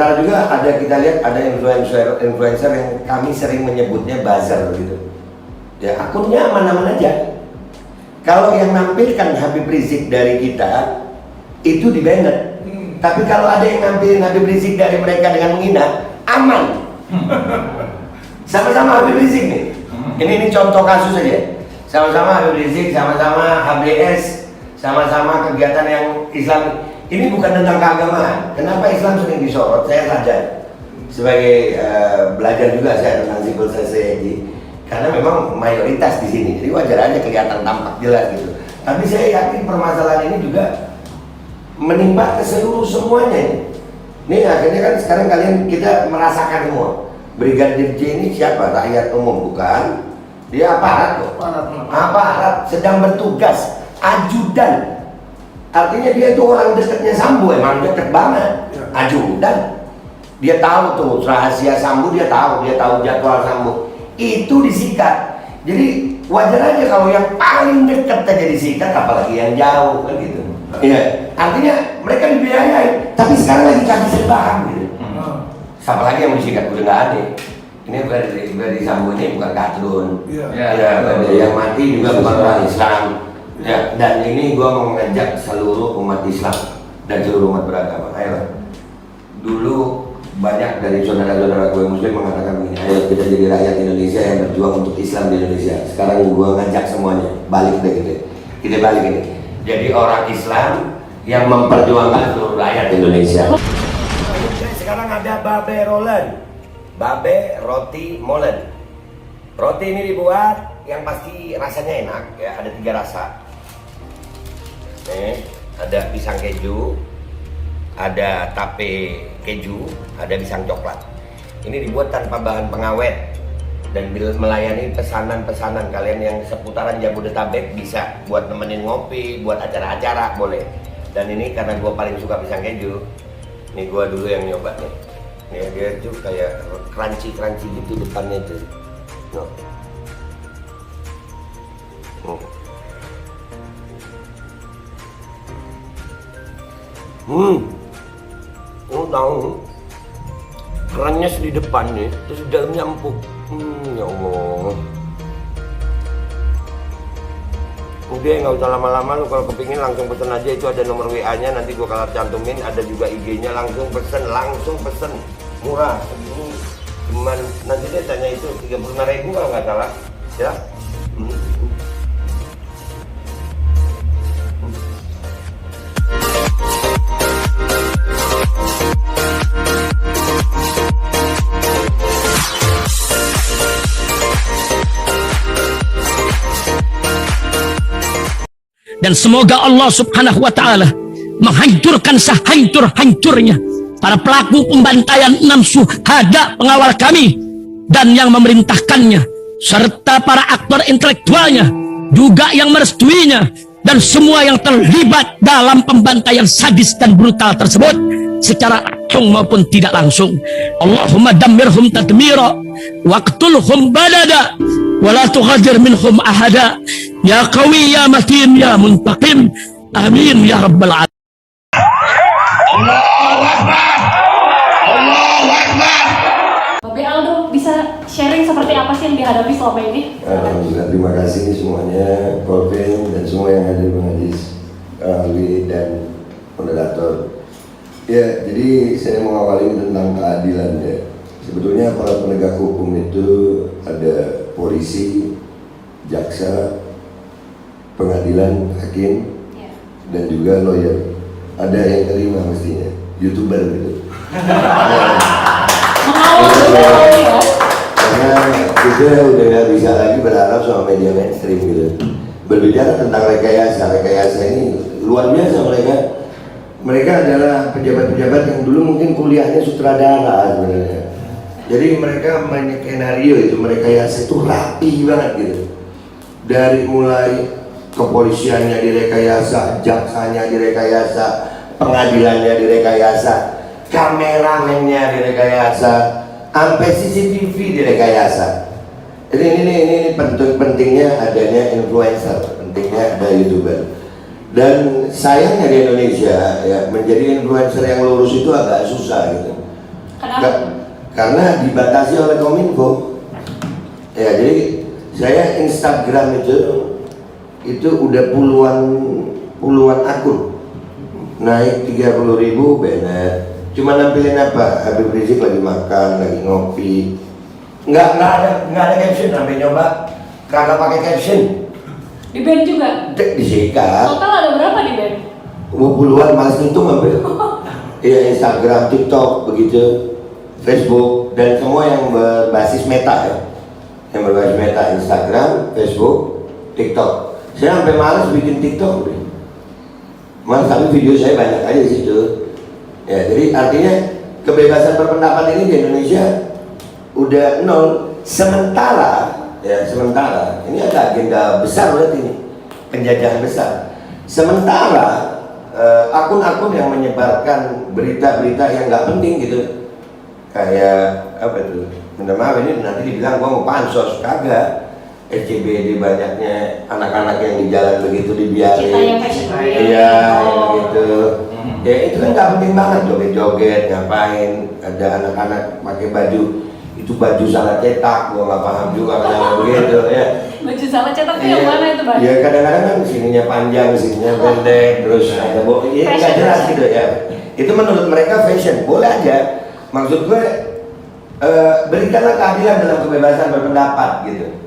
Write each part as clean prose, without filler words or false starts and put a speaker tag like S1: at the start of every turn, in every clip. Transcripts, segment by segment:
S1: sementara juga ada, kita lihat ada influencer yang kami sering menyebutnya buzzer gitu. Ya akunnya aman-aman aja. Kalau yang nampilkan Habib Rizik dari kita itu di banned. Tapi kalau ada yang nampilin Habib Rizik dari mereka dengan menghina, aman. Sama-sama Habib Rizik nih. Ini contoh kasus aja. Sama-sama Habib Rizik, sama-sama HBS, sama-sama kegiatan yang Islam. Ini bukan tentang keagamaan. Kenapa Islam sering disorot? Saya sadar sebagai belajar juga saya tentang civil society, karena memang mayoritas di sini. Jadi wajar aja kelihatan tampak jelas gitu. Tapi saya yakin permasalahan ini juga menimpa ke seluruh semuanya. Ini akhirnya kan sekarang kita merasakan semua. Brigadir J ini siapa? Rakyat umum bukan? Dia aparat kok. Aparat sedang bertugas, ajudan. Artinya dia itu orang dekatnya Sambo, emang deket banget. Ajudan. Dia tahu tuh rahasia Sambo, dia tahu jadwal Sambo. Itu disikat. Jadi wajar aja kalau yang paling dekat aja disikat, apalagi yang jauh kan gitu. Iya. Artinya mereka dibiayai, tapi sekarang lagi kasih serbahan gitu. Siapa lagi yang disikat udah nggak ada. Ini dari Sambo ini bukan kadrun. Ya, yang mati juga bukan orang Islam. Ya, dan ini gua mau mengajak seluruh umat Islam dan seluruh umat beragama. Ayo, dulu banyak dari saudara-saudara gue Muslim mengatakan begini, ayo kita jadi rakyat Indonesia yang berjuang untuk Islam di Indonesia. Sekarang gua ngajak semuanya balik deh gitu. Kita balik ini. Jadi orang Islam yang memperjuangkan seluruh rakyat Indonesia. Sekarang ada Babe Rolen, Babe Roti Molen. Roti ini dibuat yang pasti rasanya enak ya, ada 3 rasa. Nih, ada pisang keju, ada tape keju, ada pisang coklat. Ini dibuat tanpa bahan pengawet dan melayani pesanan-pesanan kalian yang seputaran Jabodetabek, bisa buat nemenin ngopi, buat acara-acara boleh. Dan ini karena gua paling suka pisang keju, nih gua dulu yang nyoba nih. Nih dia tuh kayak crunchy gitu depannya tuh. Tahu kerennya di depan nih, terus di dalamnya empuk. Ya Allah. Udah nggak usah lama-lama, lu kalau kepingin langsung pesen aja, itu ada nomor WA-nya, nanti gua kalau cantumin, ada juga IG-nya, langsung pesen, murah. Ini cuman nanti dia tanya itu 35.000 kalau nggak salah, ya.
S2: Dan semoga Allah subhanahu wa ta'ala menghancurkan sehancur-hancurnya para pelaku pembantaian 6 syuhada pengawal kami dan yang memerintahkannya, serta para aktor intelektualnya juga yang merestuinya, dan semua yang terlibat dalam pembantaian sadis dan brutal tersebut secara langsung maupun tidak langsung. Allahumma dammirhum tadmira waqtulhum badada wala tughadir minhum ahada ya qawi ya matin ya muntaqim amin ya rabbal alamin.
S1: Allahu Akbar, Allahu Akbar.
S3: Babe Aldo bisa sharing seperti apa sih yang dihadapi selama ini?
S1: Alhamdulillah, terima kasih semuanya, Colvin dan semua yang hadir, Bang Hadis, ahli dan moderator. Ya, jadi saya mau ngawalin tentang keadilan ya. Sebetulnya para penegak hukum itu ada polisi, jaksa, pengadilan, hakim, dan juga lawyer. Ada yang kelima mestinya, YouTuber gitu. Karena kita udah nggak bisa lagi berharap sama media mainstream gitu. Berbicara tentang rekayasa ini luar biasa mereka. Mereka adalah pejabat-pejabat yang dulu mungkin kuliahnya sutradara sebenarnya. Jadi mereka banyak skenario itu, merekayasa itu rapi banget gitu. Dari mulai kepolisiannya direkayasa, jaksanya direkayasa, pengadilannya direkayasa, kameramennya direkayasa, sampai CCTV direkayasa. Jadi ini pentingnya adanya influencer, pentingnya ada YouTuber. Dan sayangnya di Indonesia ya, menjadi influencer yang lurus itu agak susah gitu.
S3: Kenapa?
S1: Karena dibatasi oleh Kominfo. Ya, jadi saya Instagram itu udah puluhan akun. Naik 30.000 benar. Cuma nampilin apa? Habib Rizik lagi makan, lagi ngopi. Nggak ada caption, sampai nyoba kagak pakai caption.
S3: Di band juga?
S1: Disikat.
S3: Total ada berapa di band?
S1: Puluhan, malas ngitung hampir. Iya, Instagram, TikTok, begitu, Facebook, dan semua yang berbasis Meta ya. Yang berbasis Meta, Instagram, Facebook, TikTok. Saya sampai malas bikin TikTok. Malah tapi video saya banyak aja di situ. Ya, jadi artinya kebebasan berpendapat ini di Indonesia udah nol. Sementara ini ada agenda besar berarti ini, penjajahan besar. Sementara akun-akun yang menyebarkan berita-berita yang nggak penting gitu, kayak apa itu? Minta maaf ini nanti dibilang gua mau pansos, kagak. SCBD banyaknya anak-anak yang di jalan begitu dibiarin.
S3: Kita yang fashion week.
S1: Iya, yang begitu. Ya itu kan nggak penting banget, joget-joget, ngapain? Ada anak-anak pakai baju, itu baju salah cetak, gua nggak paham juga kenapa begitu ya.
S3: Baju salah cetak tuh yang mana itu, Bang?
S1: Ya kadang-kadang kan sininya panjang, sininya pendek, terus ada ya nggak jelas gitu ya. Itu menurut mereka fashion, boleh aja. Maksud gue berikanlah keadilan dalam kebebasan berpendapat gitu.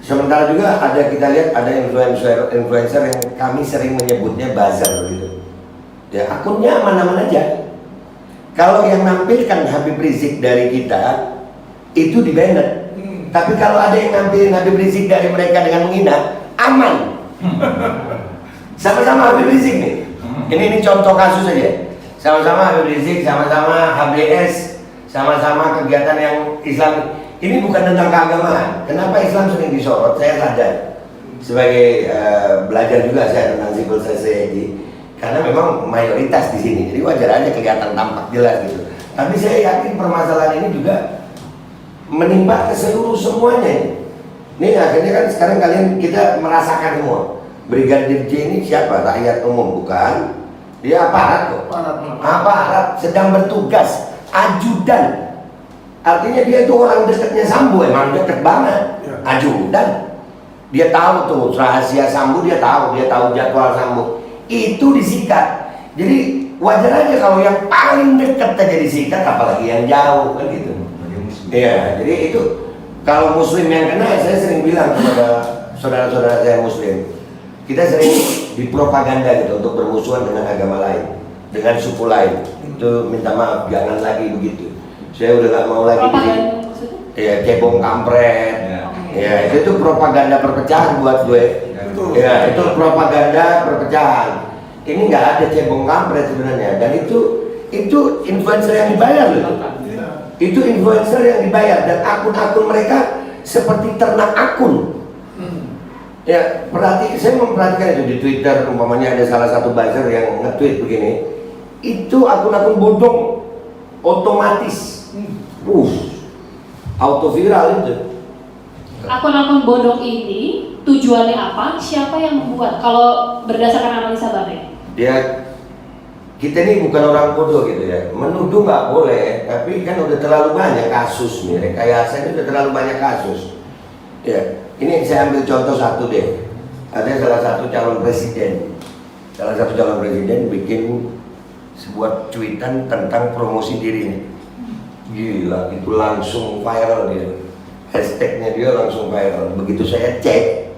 S1: Sementara juga kita lihat ada influencer yang kami sering menyebutnya buzzer gitu. Ya akunnya aman-aman aja. Kalau yang nampilkan Habib Rizik dari kita itu di banned. Tapi kalau ada yang nampilin Habib Rizik dari mereka dengan menghina, aman. Sama-sama Habib Rizik nih. Ini contoh kasus aja. Sama-sama Habib Rizik, sama-sama HBS, sama-sama kegiatan yang Islam. Ini bukan tentang keagamaan. Kenapa Islam sering disorot? Saya sadar sebagai belajar juga saya tentang civil society, karena memang mayoritas di sini. Jadi wajar aja kelihatan tampak jelas gitu. Tapi saya yakin permasalahan ini juga menimpa ke seluruh semuanya. Ini akhirnya kan sekarang kita merasakan semua. Brigadir J ini siapa? Rakyat umum bukan? Dia aparat kok. Aparat sedang bertugas, ajudan. Artinya dia itu orang dekatnya Sambo, emang deket banget. Ajudan. Dia tahu tuh rahasia Sambo, dia tahu jadwal Sambo. Itu disikat. Jadi wajar aja kalau yang paling dekat aja disikat, apalagi yang jauh kan gitu. Iya, jadi itu kalau muslim yang kena, saya sering bilang kepada saudara-saudara saya muslim, kita sering dipropaganda gitu untuk bermusuhan dengan agama lain, dengan suku lain. Itu minta maaf, jangan lagi begitu. Saya udah gak mau lagi ya cebong kampret. Ya itu propaganda perpecahan buat gue. Ya itu propaganda perpecahan. Ini nggak ada cebong kampret sebenarnya, dan itu influencer yang dibayar loh. Itu influencer yang dibayar, dan akun-akun mereka seperti ternak akun. Ya saya memperhatikan itu di Twitter, umpamanya ada salah satu buzzer yang nge-tweet begini, itu akun-akun bodong otomatis auto viral itu.
S3: Akun-akun bodong ini tujuannya apa? Siapa yang membuat? Kalau berdasarkan analisa Babe?
S1: Ya kita ini bukan orang bodoh gitu ya. Menuduh nggak boleh, tapi kan udah terlalu banyak kasus nih. Rekayasa ini udah terlalu banyak kasus. Ya, ini saya ambil contoh satu deh. Ada salah satu calon presiden bikin sebuah cuitan tentang promosi dirinya. Gila, itu langsung viral dia. Hashtagnya dia langsung viral. Begitu saya cek,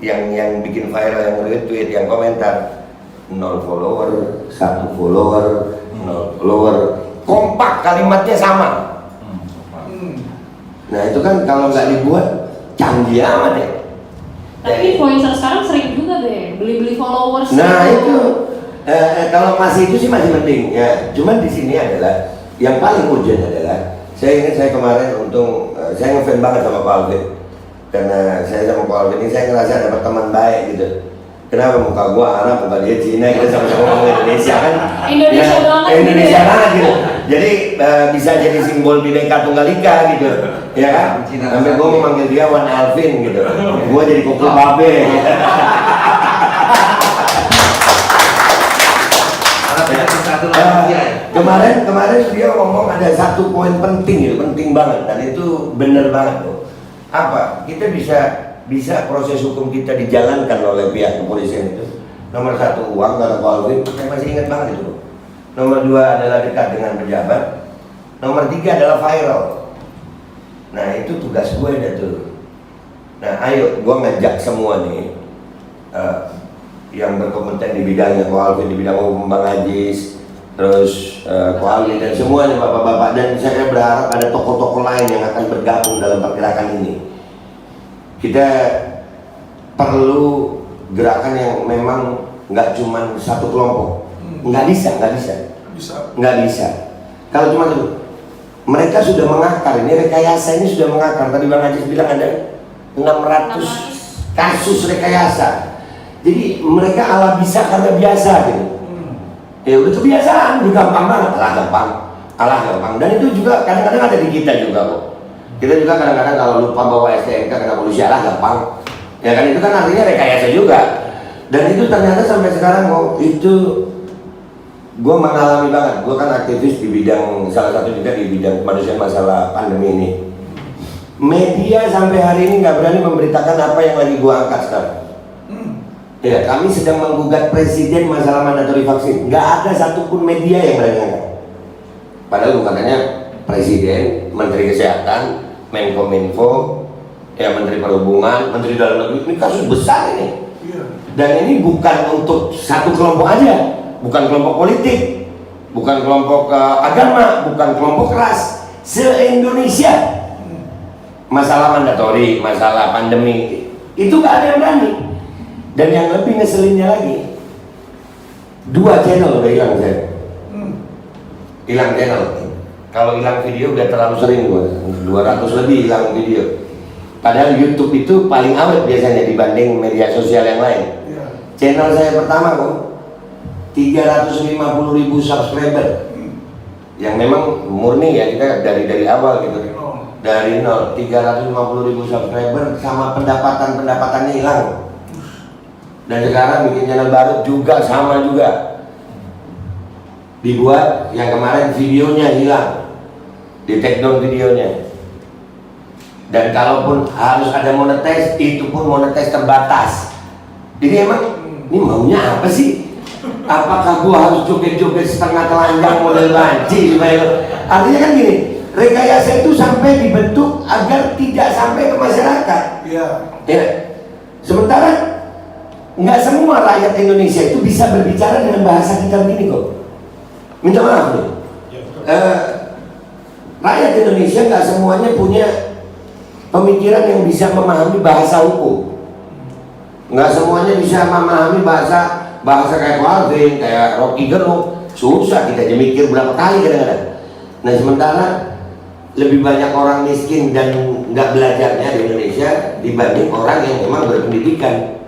S1: yang bikin viral, yang retweet, yang komentar, 0 follower, 1 follower, 0 follower, kompak kalimatnya sama. Nah itu kan kalau nggak dibuat canggih amat ya.
S3: Tapi influencer sekarang sering juga deh beli-beli followers.
S1: Nah itu kalau masih itu sih masih mending ya. Cuman di sini adalah yang paling urgent adalah, saya ingat saya kemarin saya ngefans banget sama Pak Alvin, karena saya sama Pak Alvin ini saya ngerasa dapat teman baik gitu. Kenapa? Muka gua Arab, muka dia Cina, kita sama-sama ngomong Indonesia kan?
S3: Indonesia
S1: ya,
S3: banget.
S1: Indonesia banget gitu. Jadi bisa jadi simbol Bhinneka Tunggal Ika gitu, ya kan? Sampai gua memanggil dia Wan Alvin gitu. Gua jadi kuku babe.
S4: Satu lagi ya.
S1: Kemarin dia ngomong ada satu poin penting, penting banget, dan itu benar banget tuh. Apa? Kita bisa proses hukum kita dijalankan oleh pihak kepolisian itu. Nomor satu, uang, karena Alvin, saya masih ingat banget itu. Nomor dua adalah dekat dengan pejabat. Nomor tiga adalah viral. Nah itu tugas gue dah tuh. Nah ayo, gue ngajak semua nih yang berkompeten di bidangnya, Ko Alvin di bidang hukum, Bang Ajis, terus Ko Alvin dan semuanya bapak-bapak, dan saya berharap ada tokoh-tokoh lain yang akan bergabung dalam pergerakan ini. Kita perlu gerakan yang memang nggak cuma satu kelompok, nggak bisa. Kalau cuma itu, mereka sudah mengakar, ini rekayasa ini sudah mengakar. Tadi Bang Ajis bilang ada 600 kasus rekayasa. Jadi mereka ala bisa karena biasa gitu. Ya udah kebiasaan, udah gampang banget, alah gampang. Dan itu juga kadang-kadang ada di kita juga kok. Kita juga kadang-kadang kalau lupa bawa STNK kena polisi, alah gampang. Ya kan itu kan artinya rekayasa juga. Dan itu ternyata sampai sekarang itu gue mengalami banget. Gue kan aktivis di bidang, salah satu juga di bidang kemanusiaan masalah pandemi ini. Media sampai hari ini nggak berani memberitakan apa yang lagi gue angkat sekarang. Ya, kami sedang menggugat presiden masalah mandatori vaksin. Nggak ada satupun media yang berani angkat. Padahal katanya presiden, menteri kesehatan, Menkominfo, ya menteri perhubungan, menteri dalam negeri, ini kasus besar ini. Dan ini bukan untuk satu kelompok aja, bukan kelompok politik, bukan kelompok agama, bukan kelompok ras, se-Indonesia. Masalah mandatori, masalah pandemi, itu nggak ada yang berani. Dan yang lebih ngeselinnya lagi, 2 channel udah hilang saya. Hilang channel. Kalau hilang video udah terlalu sering gua, 200 lebih hilang video. Padahal YouTube itu paling awet biasanya dibanding media sosial yang lain. Channel saya pertama kok 350.000 subscriber. Yang memang murni ya, kita dari awal gitu. Dari nol, 350.000 subscriber sama pendapatannya hilang. Dan sekarang bikin channel baru juga sama juga. Dibuat yang kemarin videonya hilang, di take down videonya. Dan kalaupun harus ada monetize, itu pun monetize terbatas. Jadi emang ini maunya apa sih? Apakah gua harus joget-joget setengah telanjang model banci? Artinya kan gini, rekayasa itu sampai dibentuk agar tidak sampai ke masyarakat. Ya. Sementara nggak semua rakyat Indonesia itu bisa berbicara dengan bahasa kita begini kok. Minta maaf nih. Rakyat Indonesia nggak semuanya punya pemikiran yang bisa memahami bahasa hukum. Nggak semuanya bisa memahami bahasa kayak Alvin, kayak Rocky Gerung. Susah kita aja mikir berapa kali kadang-kadang. Nah sementara lebih banyak orang miskin dan nggak belajarnya di Indonesia dibanding orang yang memang berpendidikan.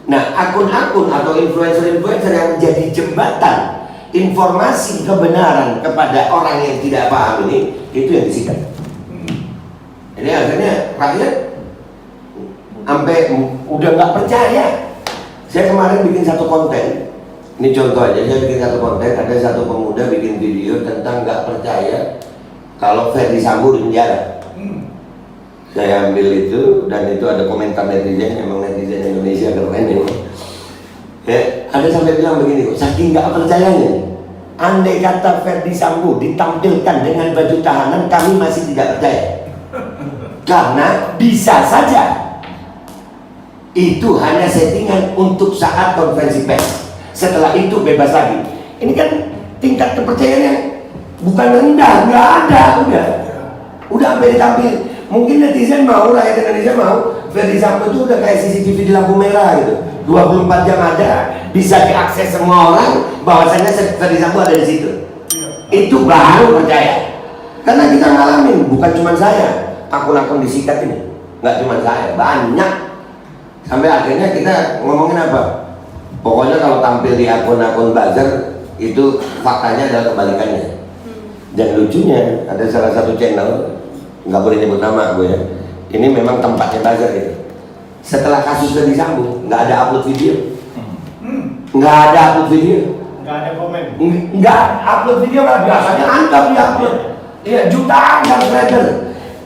S1: Nah, akun-akun atau influencer-influencer yang menjadi jembatan informasi kebenaran kepada orang yang tidak paham ini, itu yang disita. Jadi akhirnya rakyat sampai udah nggak percaya. Saya kemarin bikin satu konten, ini contoh aja, saya bikin satu konten, ada satu pemuda bikin video tentang nggak percaya kalau Ferdy Sambo di penjara. Saya ambil itu, dan itu ada komentar netizen, emang netizen Indonesia keren ya. Ada sampai bilang begini, saking nggak percayanya, andai kata Ferdy Sambo ditampilkan dengan baju tahanan, kami masih tidak percaya. Karena bisa saja itu hanya settingan untuk saat konferensi pers. Setelah itu bebas lagi. Ini kan tingkat kepercayaannya bukan rendah, nggak ada, udah sampai ditampil. Mungkin netizen mau, rakyat Indonesia mau Ferdy Sambo itu udah kayak CCTV di lampu merah gitu, 24 jam ada, bisa diakses semua orang, bahwasanya Ferdy Sambo ada di situ. Itu baru percaya. Karena kita ngalamin, bukan cuma saya, akun-akun disikat ini, nggak cuma saya, banyak. Sampai akhirnya kita ngomongin apa? Pokoknya kalau tampil di akun-akun buzzer itu faktanya adalah kebalikannya. Dan lucunya ada salah satu channel, nggak boleh nyebut nama gue ya, ini memang tempatnya buzzer gitu. Setelah kasus Ferdy Sambo nggak ada upload video, nggak ada upload video.
S4: Nggak ada komen.
S1: Enggak, upload video kan biasanya antap dia upload. Iya, jutaan subscriber.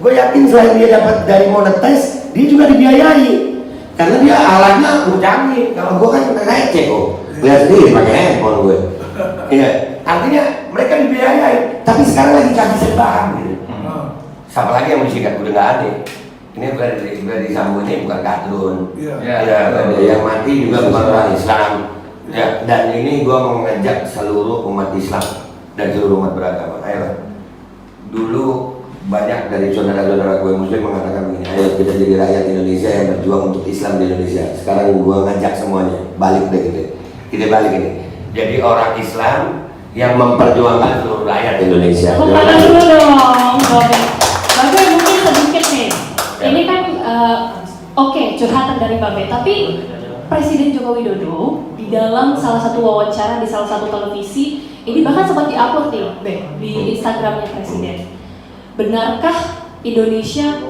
S1: Gue yakin selain dia dapat dari monetize, dia juga dibiayai. Karena dia alatnya canggih. Kalau gue kan receh kok. Lihat sendiri pakai handphone gue. Iya, artinya mereka dibiayai. Tapi sekarang lagi kasih serbahan gitu. Siapa lagi yang disikat udah nggak ada. Ini udah disambung ini bukan kadrun. Ya, yang mati juga bukan orang Islam. Ya, dan ini gua mau mengajak seluruh umat Islam dan seluruh umat beragama. Ayo, dulu banyak dari saudara-saudara gue Muslim mengatakan begini, ayo kita jadi rakyat Indonesia yang berjuang untuk Islam di Indonesia. Sekarang gua ngajak semuanya balik deh gitu. Kita balik ini. Jadi orang Islam yang memperjuangkan seluruh rakyat Indonesia.
S3: Bukan dulu dong, Babe mungkin sedikit nih. Ini kan oke, curhatan dari Babe, tapi Presiden Joko Widodo di dalam salah satu wawancara di salah satu televisi ini bahkan sempat diupload nih, Be, di Instagramnya Presiden. Benarkah Indonesia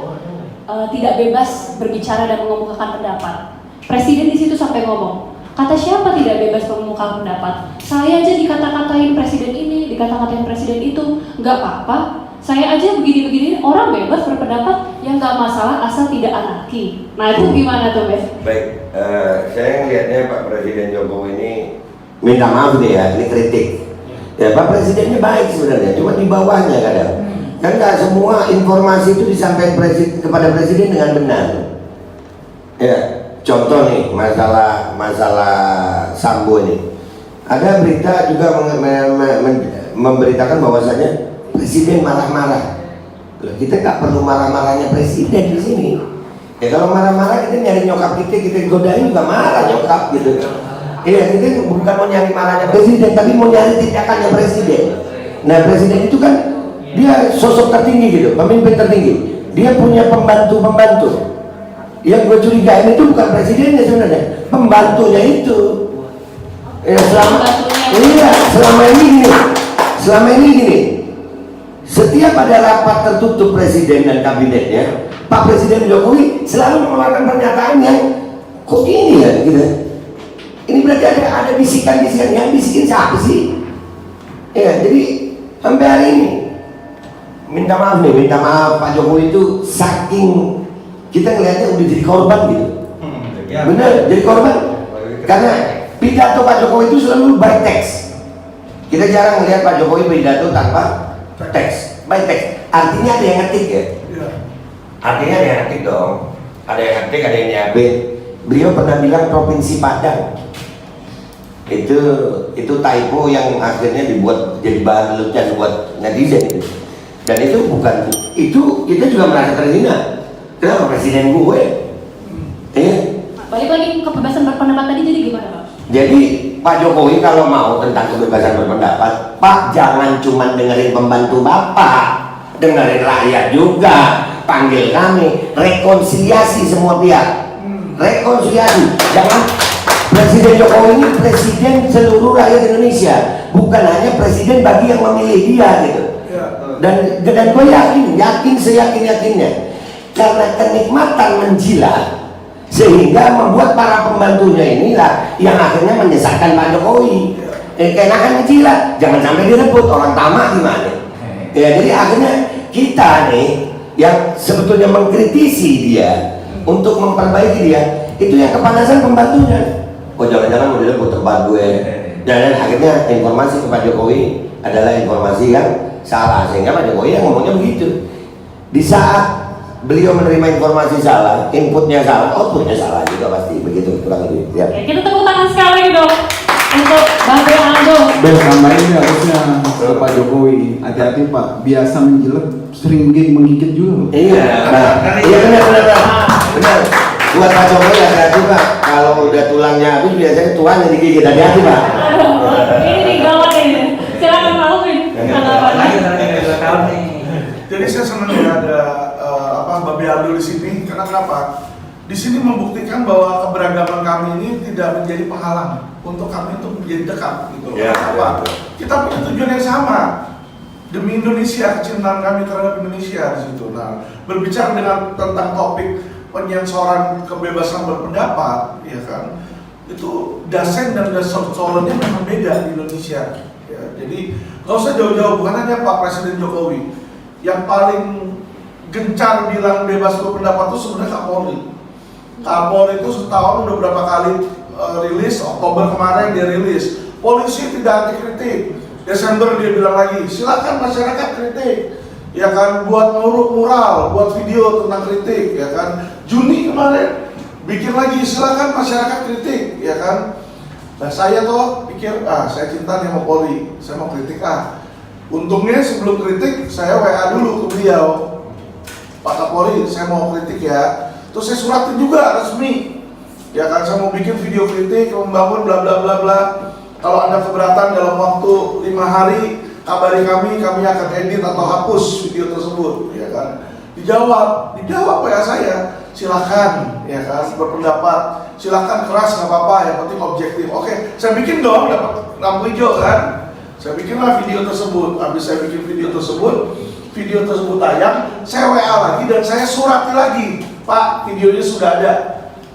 S3: tidak bebas berbicara dan mengemukakan pendapat? Presiden di situ sampai ngomong, kata siapa tidak bebas mengemukakan pendapat? Saya aja dikata-katain presiden ini, dikata-katain presiden itu, nggak apa-apa. Saya aja begini-begini, orang bebas berpendapat, yang nggak masalah asal tidak anarki. Nah itu gimana tuh, Bes?
S1: Baik, saya ngelihatnya Pak Presiden Jokowi ini minta maaf nih ya, ini kritik. Ya Pak Presidennya baik sebenarnya, cuma di bawahnya kadang. Kan nggak semua informasi itu disampaikan kepada Presiden dengan benar. Ya, contoh nih masalah Sambo ini. Ada berita juga memberitakan bahwasanya Presiden marah-marah. Kita nggak perlu marah-marahnya Presiden di sini. Ya kalau marah-marah kita nyari nyokap kita godain juga marah nyokap gitu. Iya, kita bukan mau nyari marahnya Presiden, tapi mau nyari tindakannya Presiden. Nah Presiden itu kan dia sosok tertinggi gitu, pemimpin tertinggi. Dia punya pembantu-pembantu. Yang gue curigain itu bukan presidennya sebenarnya, pembantunya itu. Ya, selama ini gini. Setiap ada rapat tertutup presiden dan kabinetnya, Pak Presiden Jokowi selalu mengeluarkan pernyataan yang kok ini ya gitu. Ini berarti ada bisikan-bisikan, yang bisikin siapa sih? Ya, jadi sampai hari ini minta maaf Pak Jokowi itu saking kita ngelihatnya udah jadi korban gitu. Bener, jadi korban. Karena pidato Pak Jokowi itu selalu by text. Kita jarang melihat Pak Jokowi pidato tanpa teks, by teks. Artinya ada yang ngetik ya. Artinya ada yang ngetik dong. Ada yang ngetik, ada yang nyiapin. Beliau pernah bilang Provinsi Padang. Itu typo yang akhirnya dibuat jadi bahan lelucon buat netizen itu. Dan itu bukan, itu kita juga merasa terhina. Kenapa presiden gue?
S3: Balik lagi kebebasan berpendapat tadi, jadi gimana, Pak?
S1: Jadi Pak Jokowi kalau mau tentang kebebasan berpendapat, Pak jangan cuma dengerin pembantu Bapak, dengerin rakyat juga. Panggil kami, rekonsiliasi semua pihak. Rekonsiliasi. Jangan Presiden Jokowi ini presiden seluruh rakyat Indonesia, bukan hanya presiden bagi yang memilih dia gitu. Dan gue yakin seyakin-yakinnya, karena kenikmatan menjilat sehingga membuat para pembantunya inilah yang akhirnya menyesatkan Pak Jokowi. Keenakan menjilat, jangan sampai direbut, orang tamak gimana? Ya, jadi akhirnya kita nih yang sebetulnya mengkritisi dia untuk memperbaiki dia, itu yang kepanasan pembantunya. Oh jangan-jangan mau direbut tempat gue. Dan akhirnya informasi ke Pak Jokowi adalah informasi yang salah, sehingga Pak Jokowi yang ngomongnya begitu. Di saat beliau menerima informasi salah, inputnya salah, outputnya salah juga pasti begitu, kurang lebih. Ya.
S3: Oke, kita tepuk tangan sekali lagi dong untuk Babe Aldo.
S5: Tambahin ya harusnya ke Pak Jokowi, hati-hati Pak, biasa menjilat sering menggigit juga loh.
S1: Iya, iya benar. Buat Pak Jokowi hati-hati Pak, kalau udah tulangnya habis biasanya tuanya digigit, hati-hati Pak.
S3: Ini nih gawat ini. Silakan Pak Alvin.
S4: Jadi saya senang ya ada Babe Aldo di sini, karena kenapa? Di sini membuktikan bahwa keberagaman kami ini tidak menjadi penghalang untuk kami untuk menjadi dekat gitu.
S1: Ya,
S4: kenapa?
S1: Ya.
S4: Kita punya tujuan yang sama, demi Indonesia, kecintaan kami terhadap Indonesia di situ. Nah, berbicara tentang topik penyensoran kebebasan berpendapat, ya kan? itu dasen dan dasolennya memang beda di Indonesia. Ya, jadi nggak usah jauh-jauh, bukan hanya Pak Presiden Jokowi. Yang paling gencar bilang bebas berpendapat itu sebenarnya Kapolri. Kapolri itu setahun udah berapa kali rilis, Oktober kemarin dia rilis. Polisi tidak anti kritik. Desember dia bilang lagi, silakan masyarakat kritik. Ya kan, buat mural, buat video tentang kritik, ya kan. Juni kemarin bikin lagi, silakan masyarakat kritik, ya kan. Nah saya tuh pikir, saya cinta nih sama Polri, saya mau kritik Untungnya sebelum kritik, saya WA dulu ke beliau, Pak Kapolri, saya mau kritik ya. Terus saya suratin juga resmi, ya kan, saya mau bikin video kritik, membangun bla bla bla bla. Kalau Anda keberatan dalam waktu 5 hari, kabari kami akan edit atau hapus video tersebut, ya kan. Dijawab WA saya, silakan, ya kan, berpendapat, silakan keras nggak apa-apa, yang penting objektif. Oke, saya bikin dong, dapat lampu hijau kan. Saya bikinlah video tersebut. Habis saya bikin video tersebut tayang, saya WA lagi dan saya surati lagi, Pak, videonya sudah ada.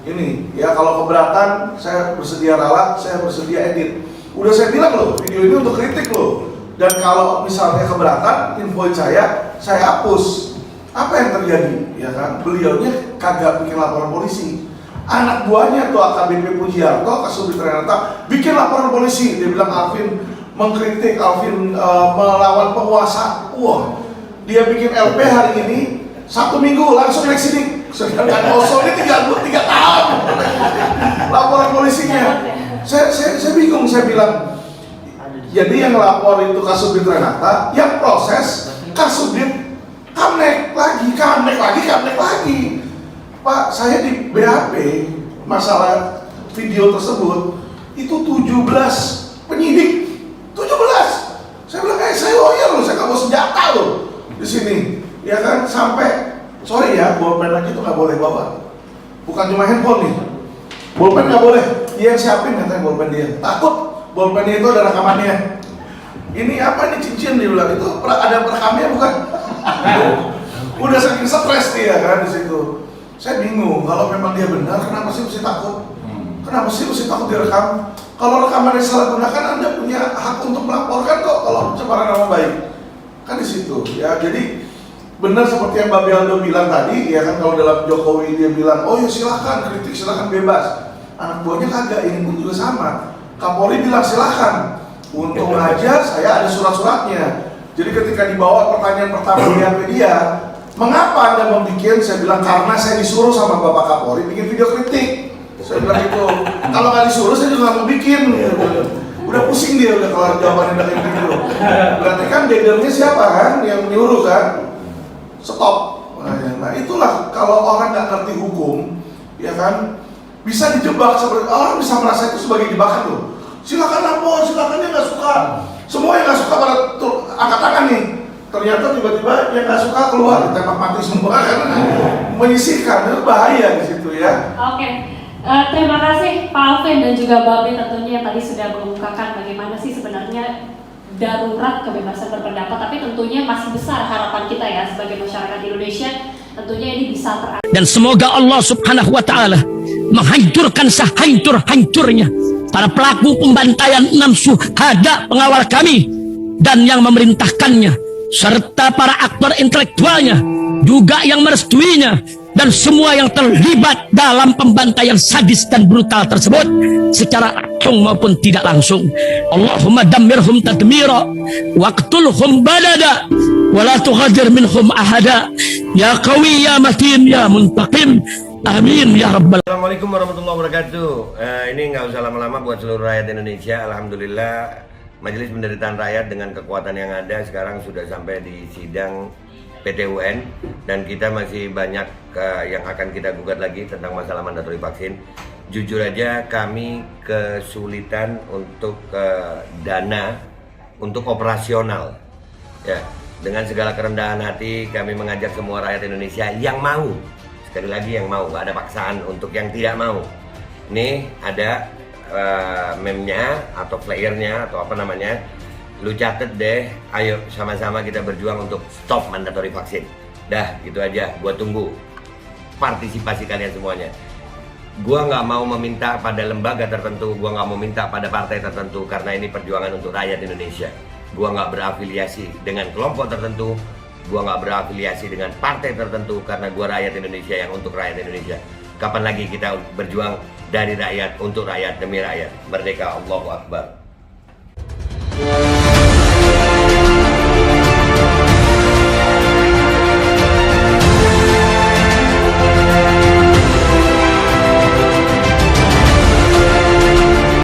S4: Ini, ya kalau keberatan, saya bersedia ralat, saya bersedia edit. Udah saya bilang loh, video ini untuk kritik loh. Dan kalau misalnya keberatan, infoin saya hapus. Apa yang terjadi? Ya kan, beliaunya kagak bikin laporan polisi. Anak buahnya tuh AKBP Pujiarto, Kasubdit Renata, bikin laporan polisi. Dia bilang Alvin mengkritik, Alvin melawan penguasa. Wah, dia bikin LP hari ini, 1 minggu langsung naik sidik. Sedangkan Oso ini 3 tahun laporan polisinya. Saya bingung, saya bilang, jadi yang lapor itu Kasubdit Renata, yang proses Kasubdit Kamnek lagi. Pak, saya di BAP masalah video tersebut itu 17 penyidik, 17. Saya bilang, saya lawyer loh, saya nggak bawa senjata loh di sini, ya kan. Sampai sorry ya, bolpen lagi itu nggak boleh bawa, bukan cuma handphone nih, bolpen nggak boleh. Dia yang siapin katanya bolpen dia, takut bolpennya itu ada rekamannya. Ini apa, ini cincin, dia bilang itu ada perekamnya bukan? Udah saking stres dia kan di situ. Saya bingung, kalau memang dia benar, kenapa sih mesti takut? Kenapa sih mesti takut direkam? Kalau rekaman disalahgunakan, Anda punya hak untuk melaporkan kok kalau pencemaran nama baik. Kan di situ ya. Jadi benar seperti yang Mbak Bialdo bilang tadi, ya kan, kalau dalam Jokowi dia bilang, oh ya silakan kritik, silakan bebas. Anak buahnya kagak, ini pun juga sama. Kapolri bilang silakan. Untung aja saya ada surat-suratnya. Jadi ketika dibawa pertanyaan pertama di media, mengapa Anda membuat? Saya bilang karena saya disuruh sama Bapak Kapolri bikin video kritik. Saya bilang itu. Kalau nggak disuruh saya juga nggak mau bikin. Udah pusing dia udah kalau jawabannya dari gitu. Berarti kan leadernya siapa kan yang nyuruh kan? Stop. Nah itulah kalau orang nggak ngerti hukum, ya kan, bisa dijebak seperti orang bisa merasa itu sebagai jebakan loh. Silakan lapor, silakan, dia nggak suka. Semua yang nggak suka pada angkat tangan nih. Ternyata tiba-tiba yang nggak suka keluar, tembak mati semua karena menyisihkan, itu bahaya di situ ya.
S3: Oke. Terima kasih Pak Alvin dan juga Babe tentunya yang tadi sudah mengemukakan bagaimana sih sebenarnya darurat kebebasan berpendapat, tapi tentunya masih besar harapan kita ya sebagai masyarakat Indonesia, tentunya ini bisa
S2: Dan semoga Allah subhanahu wa ta'ala menghancurkan sehancur-hancurnya para pelaku pembantaian 6 syuhada pengawal kami dan yang memerintahkannya, serta para aktor intelektualnya juga yang merestuinya, dan semua yang terlibat dalam pembantaian sadis dan brutal tersebut secara langsung maupun tidak langsung. Allahumma dammirhum tadmira waqtulhum badada wala tughadir minhum ahada ya qawi ya matin ya muntaqim. Amin ya rabbal.
S1: Assalamualaikum warahmatullahi wabarakatuh. Ini nggak usah lama-lama buat seluruh rakyat Indonesia. Alhamdulillah Majelis Penderitaan Rakyat dengan kekuatan yang ada sekarang sudah sampai di sidang PT UN, dan kita masih banyak yang akan kita gugat lagi tentang masalah mandatori vaksin. Jujur aja kami kesulitan untuk dana untuk operasional. Ya, dengan segala kerendahan hati kami mengajak semua rakyat Indonesia yang mau, sekali lagi yang mau, gak ada paksaan untuk yang tidak mau. Ini ada meme-nya atau flyernya atau apa namanya. Lu catet deh, ayo sama-sama kita berjuang untuk stop mandatori vaksin. Dah, gitu aja, gua tunggu partisipasi kalian semuanya. Gua nggak mau meminta pada lembaga tertentu, gua nggak mau minta pada partai tertentu, karena ini perjuangan untuk rakyat Indonesia. Gua nggak berafiliasi dengan kelompok tertentu, gua nggak berafiliasi dengan partai tertentu, karena gua rakyat Indonesia yang untuk rakyat Indonesia. Kapan lagi kita berjuang dari rakyat untuk rakyat demi rakyat? Merdeka, Allahu Akbar.